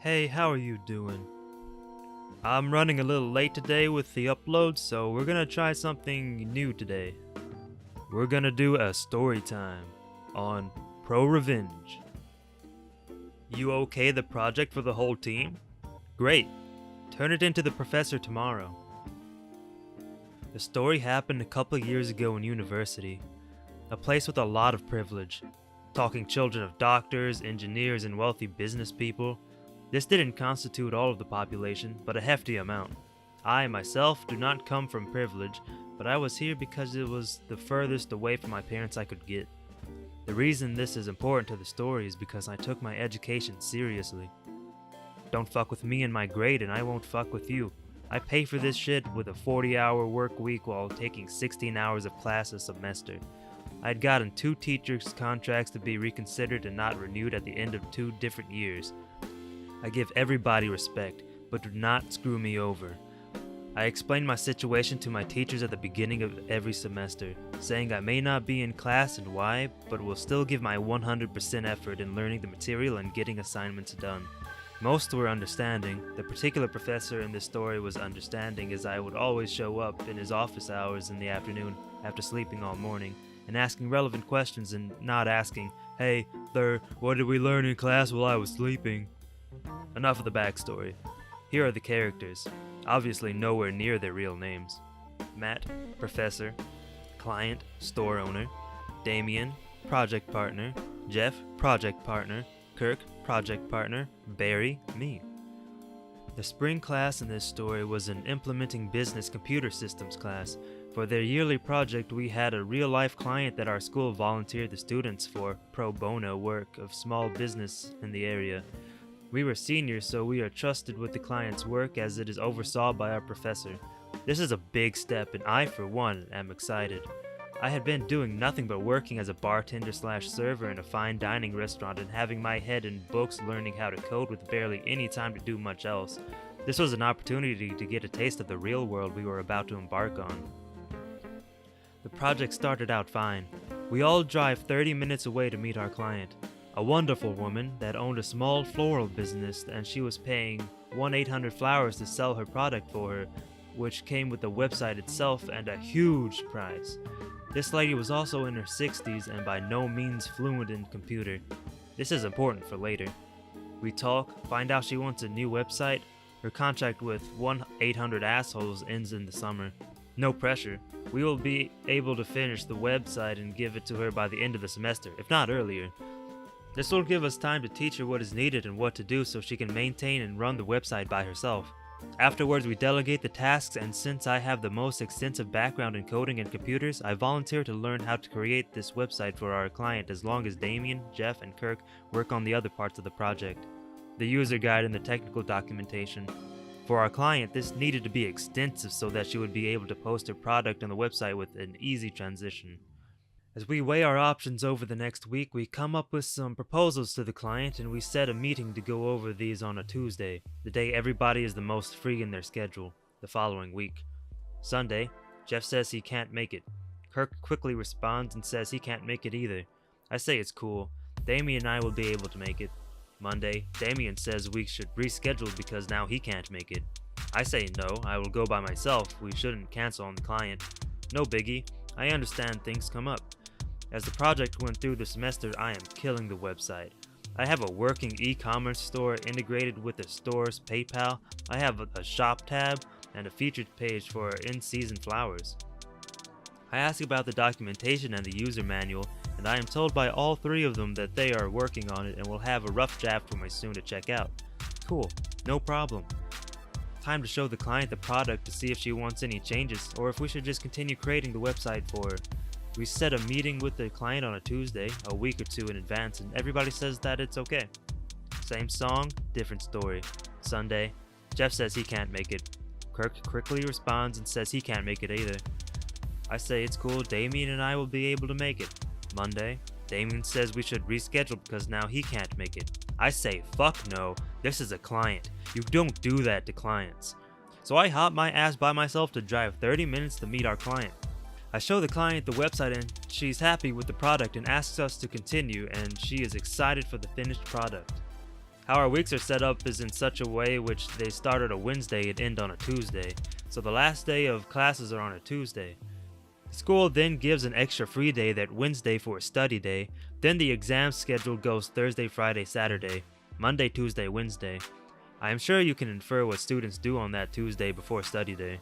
Hey, how are you doing? I'm running a little late today with the upload, so we're gonna try something new today. We're gonna do a story time on ProRevenge. You okay the project for the whole team? Great. Turn it into the professor tomorrow. The story happened a couple years ago in university, a place with a lot of privilege, talking children of doctors, engineers, and wealthy business people. This didn't constitute all of the population, but a hefty amount. I, myself, do not come from privilege, but I was here because it was the furthest away from my parents I could get. The reason this is important to the story is because I took my education seriously. Don't fuck with me and my grade and I won't fuck with you. I pay for this shit with a 40-hour work week while taking 16 hours of class a semester. I'd gotten 2 teachers' contracts to be reconsidered and not renewed at the end of 2 different years. I give everybody respect, but do not screw me over. I explained my situation to my teachers at the beginning of every semester, saying I may not be in class and why, but will still give my 100% effort in learning the material and getting assignments done. Most were understanding. The particular professor in this story was understanding, as I would always show up in his office hours in the afternoon after sleeping all morning and asking relevant questions and not asking, "Hey, sir, what did we learn in class while I was sleeping?" Enough of the backstory. Here are the characters, obviously nowhere near their real names. Matt, professor. Client, store owner. Damien, project partner. Jeff, project partner. Kirk, project partner. Barry, me. The spring class in this story was an implementing business computer systems class. For their yearly project, we had a real-life client that our school volunteered the students for pro bono work of small business in the area. We were seniors, so we are trusted with the client's work as it is oversaw by our professor. This is a big step, and I, for one, am excited. I had been doing nothing but working as a bartender/server in a fine dining restaurant and having my head in books learning how to code with barely any time to do much else. This was an opportunity to get a taste of the real world we were about to embark on. The project started out fine. We all drive 30 minutes away to meet our client. A wonderful woman that owned a small floral business, and she was paying 1-800-Flowers to sell her product for her, which came with the website itself and a huge price. This lady was also in her 60s and by no means fluent in computer. This is important for later. We talk, find out she wants a new website. Her contract with 1-800-Assholes ends in the summer. No pressure. We will be able to finish the website and give it to her by the end of the semester, if not earlier. This will give us time to teach her what is needed and what to do so she can maintain and run the website by herself. Afterwards, we delegate the tasks, and since I have the most extensive background in coding and computers, I volunteer to learn how to create this website for our client as long as Damien, Jeff, and Kirk work on the other parts of the project, the user guide and the technical documentation. For our client, this needed to be extensive so that she would be able to post her product on the website with an easy transition. As we weigh our options over the next week, we come up with some proposals to the client and we set a meeting to go over these on a Tuesday, the day everybody is the most free in their schedule, the following week. Sunday, Jeff says he can't make it. Kirk quickly responds and says he can't make it either. I say it's cool. Damien and I will be able to make it. Monday, Damien says we should reschedule because now he can't make it. I say no, I will go by myself. We shouldn't cancel on the client. No biggie. I understand things come up. As the project went through the semester, I am killing the website. I have a working e-commerce store integrated with the store's PayPal. I have a shop tab and a featured page for in-season flowers. I ask about the documentation and the user manual, and I am told by all 3 of them that they are working on it and will have a rough draft for me soon to check out. Cool, no problem. Time to show the client the product to see if she wants any changes or if we should just continue creating the website for her. We set a meeting with the client on a Tuesday, a week or 2 in advance, and everybody says that it's okay. Same song, different story. Sunday, Jeff says he can't make it. Kirk quickly responds and says he can't make it either. I say it's cool, Damien and I will be able to make it. Monday, Damien says we should reschedule because now he can't make it. I say fuck no, this is a client. You don't do that to clients. So I hop my ass by myself to drive 30 minutes to meet our client. I show the client the website and she's happy with the product and asks us to continue, and she is excited for the finished product. How our weeks are set up is in such a way which they start on a Wednesday and end on a Tuesday, so the last day of classes are on a Tuesday. School then gives an extra free day that Wednesday for a study day, then the exam schedule goes Thursday, Friday, Saturday, Monday, Tuesday, Wednesday. I am sure you can infer what students do on that Tuesday before study day.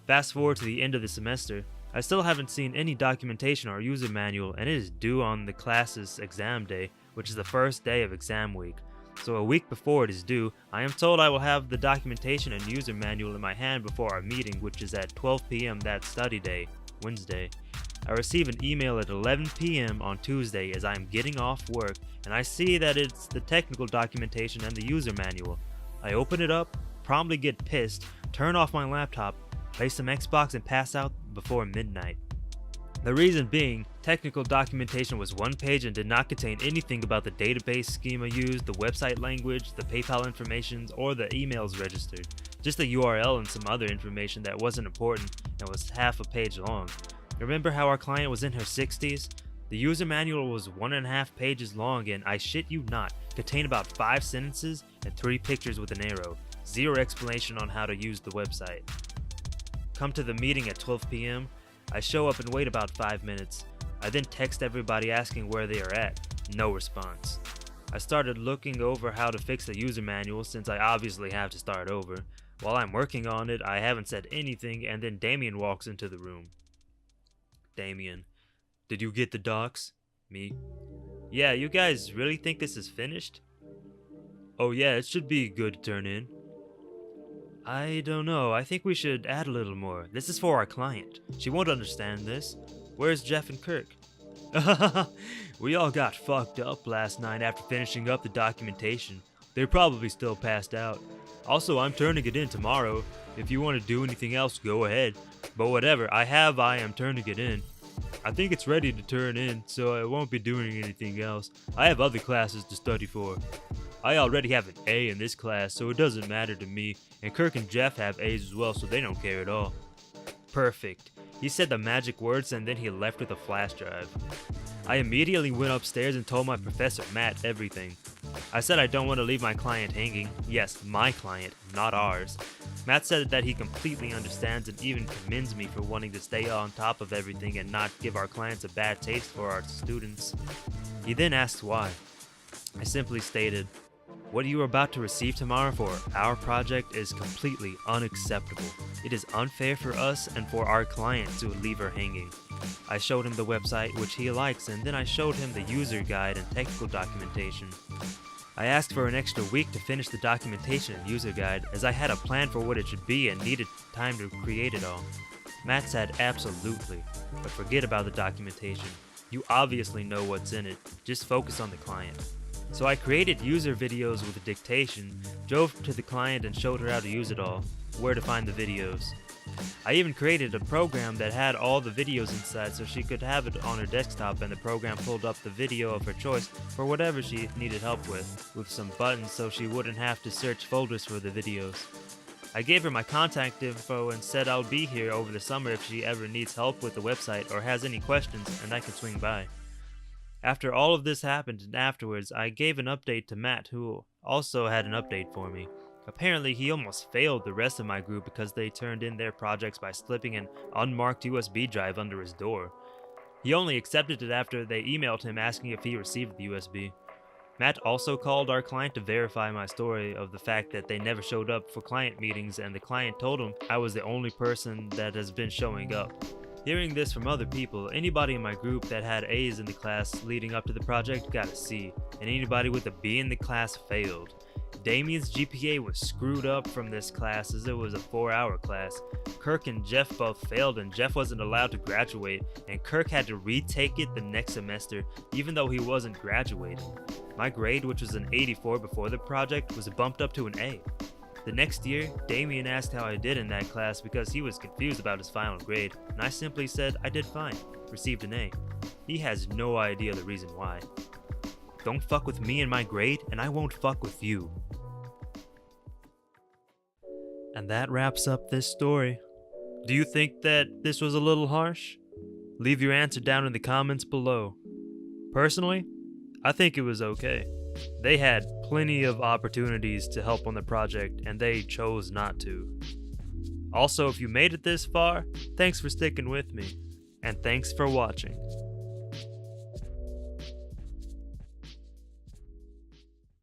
Fast forward to the end of the semester, I still haven't seen any documentation or user manual, and it is due on the class's exam day, which is the first day of exam week. So a week before it is due, I am told I will have the documentation and user manual in my hand before our meeting, which is at 12 p.m. that study day, Wednesday. I receive an email at 11 p.m. on Tuesday as I am getting off work, and I see that it's the technical documentation and the user manual. I open it up, promptly get pissed, turn off my laptop, play some Xbox, and pass out before midnight. The reason being, technical documentation was one page and did not contain anything about the database schema used, the website language, the PayPal information, or the emails registered. Just a URL and some other information that wasn't important and was half a page long. Remember how our client was in her 60s? The user manual was 1.5 pages long and, I shit you not, contained about 5 sentences and 3 pictures with an arrow. Zero explanation on how to use the website. Come to the meeting at 12 p.m. I show up and wait about 5 minutes. I then text everybody asking where they are at. No response. I started looking over how to fix the user manual since I obviously have to start over. While I'm working on it, I haven't said anything, and then Damien walks into the room. Damien: did you get the docs? Me: yeah, you guys really think this is finished? Oh yeah, it should be good to turn in. I don't know, I think we should add a little more. This is for our client. She won't understand this. Where's Jeff and Kirk? We all got fucked up last night after finishing up the documentation. They're probably still passed out. Also, I'm turning it in tomorrow. If you want to do anything else, go ahead. But whatever I am turning it in. I think it's ready to turn in, so I won't be doing anything else. I have other classes to study for. I already have an A in this class, so it doesn't matter to me, and Kirk and Jeff have A's as well, so they don't care at all. Perfect. He said the magic words and then he left with a flash drive. I immediately went upstairs and told my professor, Matt, everything. I said I don't want to leave my client hanging. Yes, my client, not ours. Matt said that he completely understands and even commends me for wanting to stay on top of everything and not give our clients a bad taste for our students. He then asked why. I simply stated, what you are about to receive tomorrow for our project is completely unacceptable. It is unfair for us and for our client to leave her hanging. I showed him the website, which he likes, and then I showed him the user guide and technical documentation. I asked for an extra week to finish the documentation and user guide, as I had a plan for what it should be and needed time to create it all. Matt said absolutely, but forget about the documentation. You obviously know what's in it, just focus on the client. So I created user videos with dictation, drove to the client and showed her how to use it all, where to find the videos. I even created a program that had all the videos inside so she could have it on her desktop, and the program pulled up the video of her choice for whatever she needed help with some buttons so she wouldn't have to search folders for the videos. I gave her my contact info and said I'll be here over the summer if she ever needs help with the website or has any questions, and I can swing by. After all of this happened and afterwards, I gave an update to Matt, who also had an update for me. Apparently, he almost failed the rest of my group because they turned in their projects by slipping an unmarked USB drive under his door. He only accepted it after they emailed him asking if he received the USB. Matt also called our client to verify my story of the fact that they never showed up for client meetings, and the client told him I was the only person that has been showing up. Hearing this from other people, anybody in my group that had A's in the class leading up to the project got a C, and anybody with a B in the class failed. Damien's GPA was screwed up from this class as it was a 4-hour class. Kirk and Jeff both failed, and Jeff wasn't allowed to graduate, and Kirk had to retake it the next semester even though he wasn't graduating. My grade, which was an 84 before the project, was bumped up to an A. The next year, Damien asked how I did in that class because he was confused about his final grade, and I simply said I did fine, received an A. He has no idea the reason why. Don't fuck with me and my grade, and I won't fuck with you. And that wraps up this story. Do you think that this was a little harsh? Leave your answer down in the comments below. Personally, I think it was okay. They had plenty of opportunities to help on the project and they chose not to. Also, if you made it this far, thanks for sticking with me, and thanks for watching.